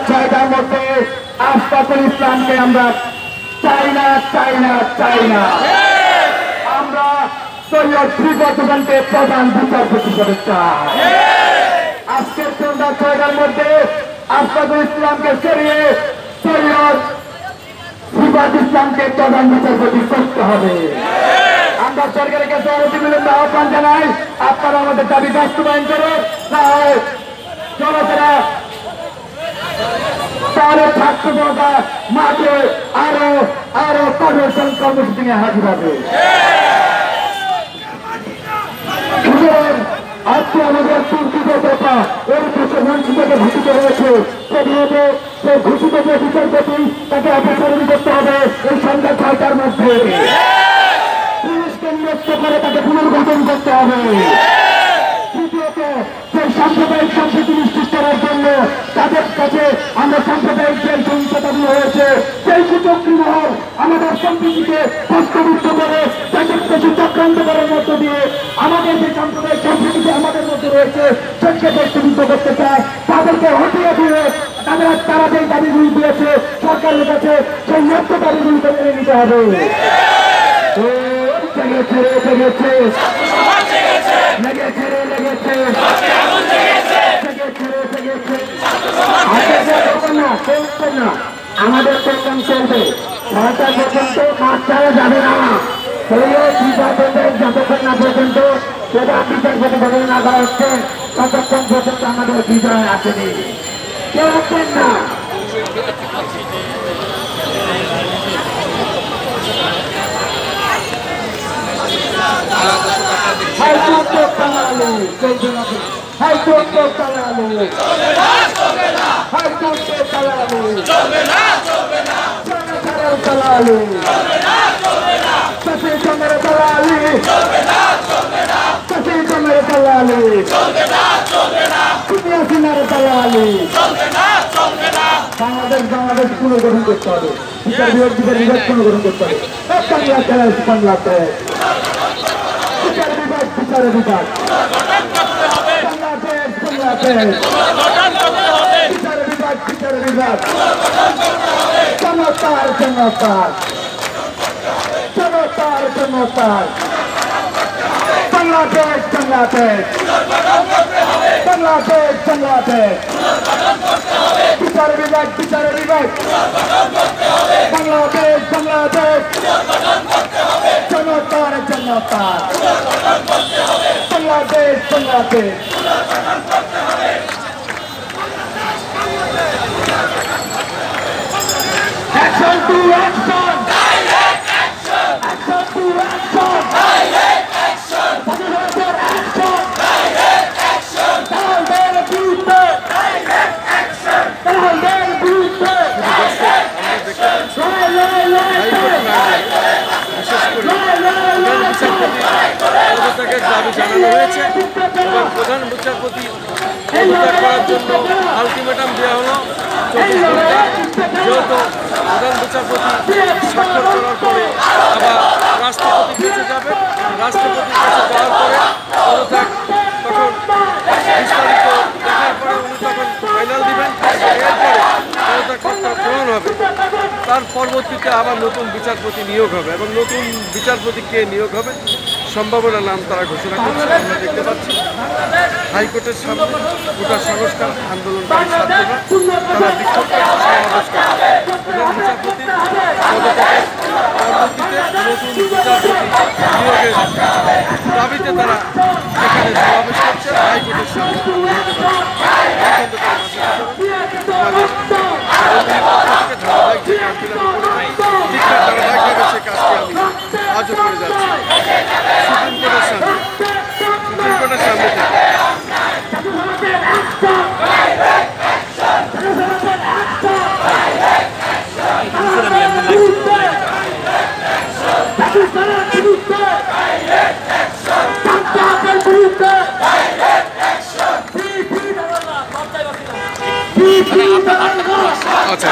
চাহিদার মধ্যে আশফাকুল ইসলামকে আমরা চাই না। আমরা সৈয়দ শ্রীবর্ধমানকে প্রধান বিচারপতি হিসেবে চাই। আজকের সন্ধ্যা 6টার মধ্যে আশফাকুল ইসলামকে সরিয়ে সৈয়দ শ্রীবর্ধ ইসলামকে প্রধান বিচারপতি করতে হবে। আমরা সরকারের কাছে অনতিবিলম্বে আহ্বান জানাই, আপনারা আমাদের দাবি বাস্তবায়ন করে জনতারা তাহলে ছাত্র জনতা মাঠে আরো কর্মসংস্থান কর্মসূচি নিয়ে হাজির হবে। আজকে আমাদের চিন্তিত কথা এই দেশে মঞ্চ থেকে ঘোষিত হয়েছে, সে ঘোষিত যে বিচারপতি তাকে অপসারণ করতে হবে এই সন্ধ্যা 6টার মধ্যে। পুলিশকে নিযুক্ত করে তাকে পুনর্গঠন করতে হবে। তৃতীয়ত, সেই সাম্প্রদায়িক সম্প্রীতি নিশ্চিত করার জন্য তাদের কাছে আমরা সাম্প্রদায়িক যে সহিংসতাগুলো হয়েছে সেই কুচক্রী মহল আমাদের সম্প্রীতিকে প্রশ্নবিদ্ধ করে তাদের কিছু চক্রান্ত করার মধ্য দিয়ে আমাদের যে সাম্প্রদায়িক সম্প্রীতি আমাদের মধ্যে রয়েছে সেটাকে প্রশ্নবিদ্ধ করতে চায়। তাদেরকে হটিয়ে দিয়ে তারা যে দাবিগুলি দিয়েছে সরকারের কাছে সেই ন্যায্য দাবিগুলিকে মেনে নিতে হবে। আমাদের প্রোগ্রাম চলবে 6টা পর্যন্ত, মাঠ ছাড়া যাবে না। যতক্ষণ না পর্যন্ত প্রধান বিচারপতি বদল না করা হচ্ছে ততক্ষণ পর্যন্ত আমাদের বিজয় আসেনি। কেউ আসবেন না। বাংলাদেশ পুনর্গঠন করতে হবে, বিচার বিভাগ পুনর্গঠন করতে হবে। বিচার বিভাগ চমৎকার বাংলাদেশ বিচার বিভাগ বাংলাদেশ চমৎকার Bangladesh Action to action! Direct action! Action to action! Direct action! Action! Direct action! Down there, Booster! Direct action! Down there, Booster! Direct action! দাবি জানানো হয়েছে এবং প্রধান বিচারপতি পদত্যাগ করার জন্য আলটিমেটাম দেওয়া হলো 24 ঘন্টা। যেহেতু প্রধান বিচারপতি স্বাক্ষর করার পরে আবার রাষ্ট্রপতি বেঁচে যাবে, রাষ্ট্রপতির কাছে যাওয়ার পরে পদত্যাগ তখন বিস্তারিত দেখার পরে উনি তখন ফাইনাল দিবেন। এরপরে পদত্যাগপত্র গ্রহণ হবে, তার পরবর্তীতে আবার নতুন বিচারপতি নিয়োগ হবে এবং নতুন বিচারপতিকে নিয়োগ হবে সম্ভাবনার নাম তারা ঘোষণা করছে। আমরা দেখতে পাচ্ছি হাইকোর্টের সামনে গোটা সংস্কার আন্দোলনকারী ছাত্ররা তারা বিক্ষোভ সমাবেশ করছে। প্রধান বিচারপতি পদত্যাগের পরবর্তীতে নতুন বিচারপতি নিয়োগের দাবিতে তারা এখানে সমাবেশ করছে হাইকোর্টের সামনে। ধারাবাহিকভাবে সে কাজটি আমি আজও করে যাচ্ছি সুপ্রিম কোর্টের সামনে থেকে। আচ্ছা